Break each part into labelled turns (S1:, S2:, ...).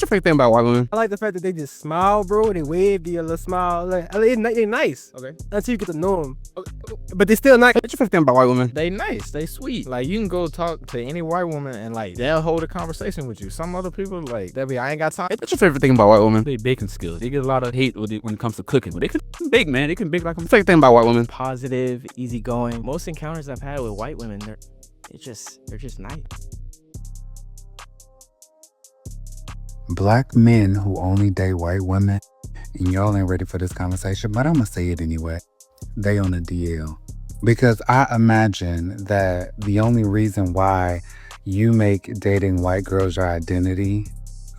S1: your favorite thing about white women?
S2: I like the fact that they just smile, bro. They wave, do a little smile. Like, they're nice.
S1: Okay.
S2: Until you get to know them. But they still nice.
S1: What's your favorite thing about white women?
S3: They nice, they sweet. Like, you can go talk to any white woman and like they'll hold a conversation with you. Some other people like they'll be, I ain't got time.
S1: What's your favorite thing about white women?
S4: They baking skills. They get a lot of hate when it comes to cooking, but they can bake, man. They can bake like a
S1: What's your favorite thing about white women?
S5: Positive, easygoing. Most encounters I've had with white women, they're just nice.
S6: Black men who only date white women, and y'all ain't ready for this conversation, but I'm gonna say it anyway. They on a DL. Because I imagine that the only reason why you make dating white girls your identity,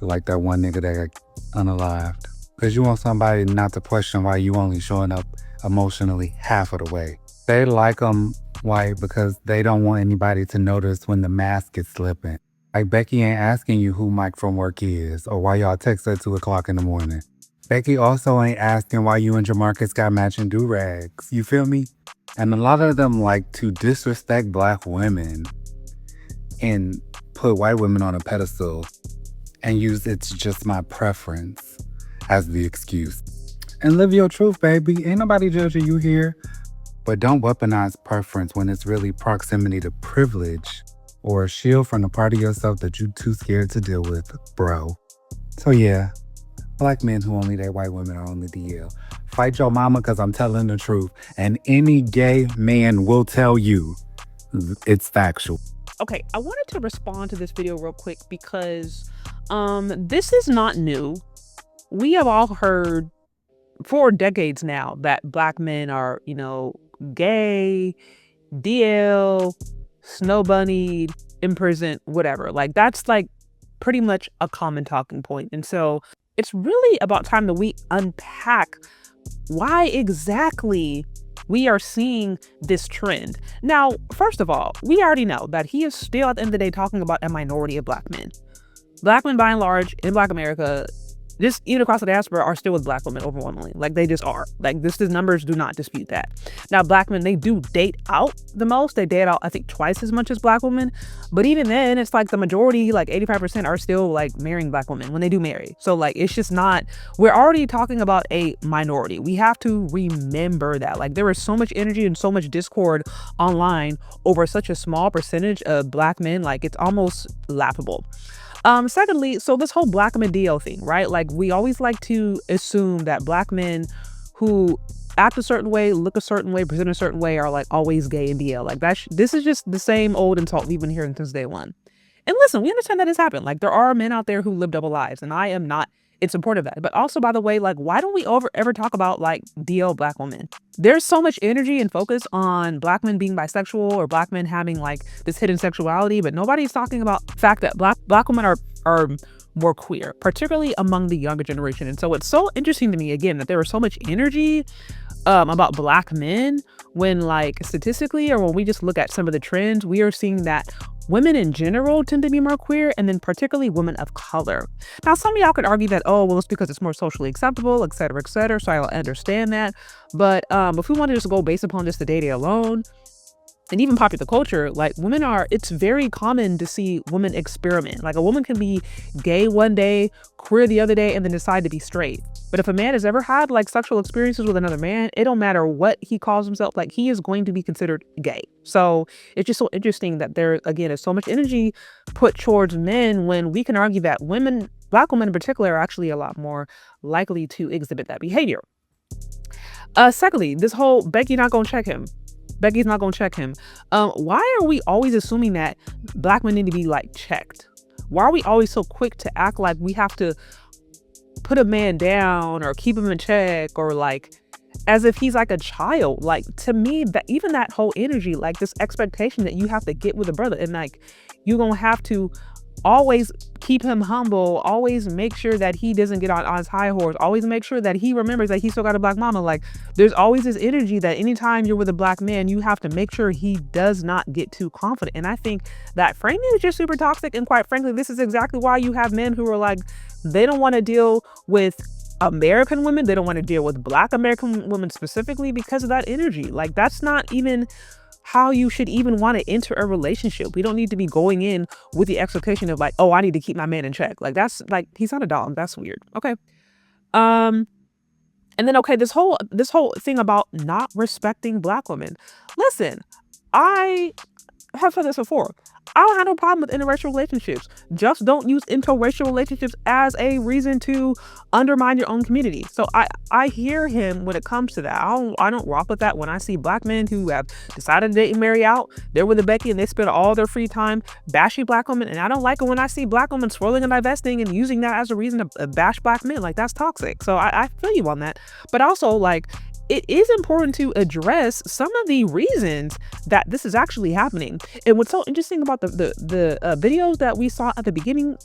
S6: like that one nigga that got unalived, because you want somebody not to question why you only showing up emotionally half of the way. They like them white because they don't want anybody to notice when the mask is slipping. Like, Becky ain't asking you who Mike from work is or why y'all text at 2 o'clock in the morning. Becky also ain't asking why you and Jamarcus got matching do-rags. You feel me? And a lot of them like to disrespect black women and put white women on a pedestal and use "it's just my preference" as the excuse. And live your truth, baby. Ain't nobody judging you here. But don't weaponize preference when it's really proximity to privilege or a shield from the part of yourself that you too scared to deal with, bro. So yeah, black men who only date white women are on the DL. Fight your mama, because I'm telling the truth. And any gay man will tell you it's factual.
S7: Okay, I wanted to respond to this video real quick because this is not new. We have all heard for decades now that black men are, gay, DL, snow bunnied, imprisoned, whatever. Like, that's like pretty much a common talking point. And so it's really about time that we unpack why exactly we are seeing this trend. Now, first of all, we already know that he is still at the end of the day talking about a minority of black men. Black men, by and large, in Black America, just even across the diaspora, are still with black women overwhelmingly. Like, they just are. Like, these numbers do not dispute that. Now, black men, they do date out the most. They date out, I think, twice as much as black women. But even then, it's like the majority, like 85%, are still like marrying black women when they do marry. So like, it's just not, we're already talking about a minority. We have to remember that. Like, there is so much energy and so much discord online over such a small percentage of black men. Like, it's almost laughable. Secondly, so this whole black men DL thing, right? Like, we always like to assume that black men who act a certain way, look a certain way, present a certain way are like always gay and DL. Like, this is just the same old insult we've been hearing since day one. And listen, we understand that it's happened. Like, there are men out there who live double lives, and I am not in support of that. But also, by the way, like, why don't we ever talk about like DL black women? There's so much energy and focus on black men being bisexual or black men having like this hidden sexuality, but nobody's talking about the fact that black women are more queer, particularly among the younger generation. And so it's so interesting to me, again, that there was so much energy about black men when, like, statistically, or when we just look at some of the trends, we are seeing that women in general tend to be more queer, and then particularly women of color. Now, some of y'all could argue that, oh, well, it's because it's more socially acceptable, et cetera, et cetera. So I understand that. But if we want to just go based upon just the data alone, and even popular culture, like, it's very common to see women experiment. Like, a woman can be gay one day, queer the other day, and then decide to be straight. But if a man has ever had like sexual experiences with another man, it don't matter what he calls himself, like, he is going to be considered gay. So it's just so interesting that there, again, is so much energy put towards men when we can argue that women, black women in particular, are actually a lot more likely to exhibit that behavior. Secondly, this whole Becky's not gonna check him. Why are we always assuming that black men need to be like checked? Why are we always so quick to act like we have to put a man down or keep him in check, or like as if he's like a child? Like, to me, that even that whole energy, like this expectation that you have to get with a brother, and like you're gonna have to always keep him humble, always make sure that he doesn't get on his high horse, always make sure that he remembers that he still got a black mama. Like, there's always this energy that anytime you're with a black man, you have to make sure he does not get too confident. And I think that framing is just super toxic. And quite frankly, this is exactly why you have men who are like, they don't want to deal with American women. They don't want to deal with black American women specifically because of that energy. Like, that's not even how you should even want to enter a relationship. We don't need to be going in with the expectation of like, oh, I need to keep my man in check. Like that's like, he's not a dog. That's weird. Okay. And then, okay, this whole thing about not respecting Black women. Listen, I have said this before. I don't have no problem with interracial relationships. Just don't use interracial relationships as a reason to undermine your own community. So I hear him when it comes to that. I don't rock with that when I see Black men who have decided to date and marry out. They're with a Becky and they spend all their free time bashing Black women. And I don't like it when I see Black women swirling and divesting and using that as a reason to bash Black men. Like, that's toxic. So I feel you on that. But also, like, it is important to address some of the reasons that this is actually happening. And what's so interesting about the videos that we saw at the beginning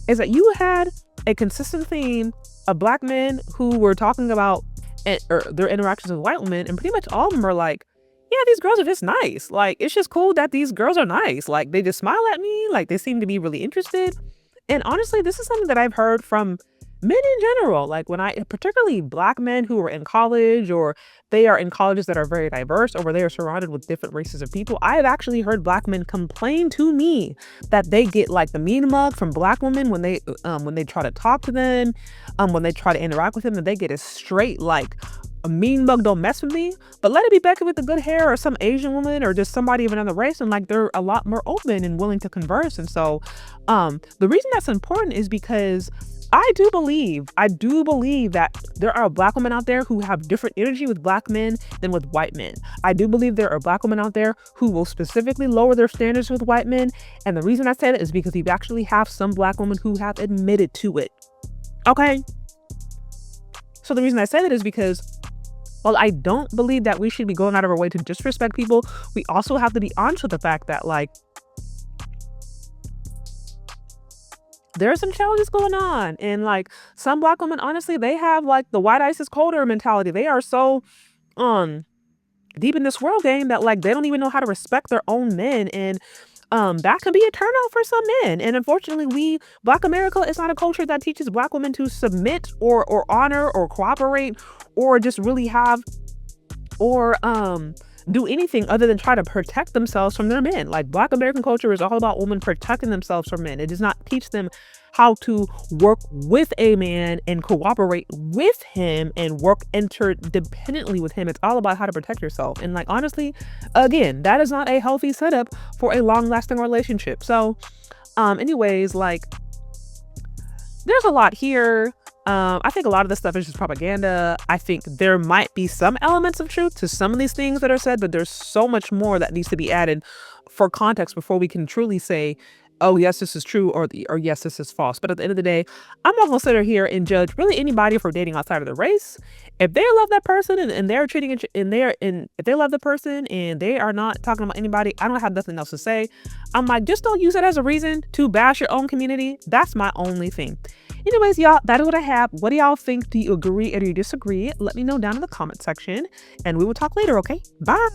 S7: is that you had a consistent theme of Black men who were talking about their interactions with white women, and pretty much all of them are like, yeah, these girls are just nice. Like, it's just cool that these girls are nice. Like, they just smile at me. Like, they seem to be really interested. And honestly, this is something that I've heard from men in general, like particularly Black men who are in college, or they are in colleges that are very diverse, or where they are surrounded with different races of people. I have actually heard Black men complain to me that they get like the mean mug from Black women when they try to talk to them, when they try to interact with them, that they get a straight like, a mean mug, don't mess with me. But let it be Becky with the good hair, or some Asian woman, or just somebody of another race, and like they're a lot more open and willing to converse. And so the reason that's important is because I do believe that there are Black women out there who have different energy with Black men than with white men. I do believe there are Black women out there who will specifically lower their standards with white men. And the reason I say that is because you actually have some Black women who have admitted to it. Okay? So the reason I say that is because while I don't believe that we should be going out of our way to disrespect people, we also have to be honest with the fact that, like, there are some challenges going on. And like, some Black women, honestly, they have like the white ice is colder mentality. They are so deep in this world game that like they don't even know how to respect their own men. And that can be a turnout for some men. And unfortunately, Black America is not a culture that teaches Black women to submit or honor or cooperate or just really have or do anything other than try to protect themselves from their men. Like, Black American culture is all about women protecting themselves from men. It does not teach them how to work with a man and cooperate with him and work interdependently with him. It's all about how to protect yourself. And like, honestly, again, that is not a healthy setup for a long-lasting relationship. So anyways, like, there's a lot here. I think a lot of this stuff is just propaganda. I think there might be some elements of truth to some of these things that are said, but there's so much more that needs to be added for context before we can truly say, oh, yes, this is true, or yes, this is false. But at the end of the day, I'm not going to sit here and judge really anybody for dating outside of the race. If they love that person and they're treating it, if they love the person and they are not talking about anybody, I don't have nothing else to say. I'm like, just don't use it as a reason to bash your own community. That's my only thing. Anyways, y'all, that is what I have. What do y'all think? Do you agree or do you disagree? Let me know down in the comment section, and we will talk later, okay? Bye.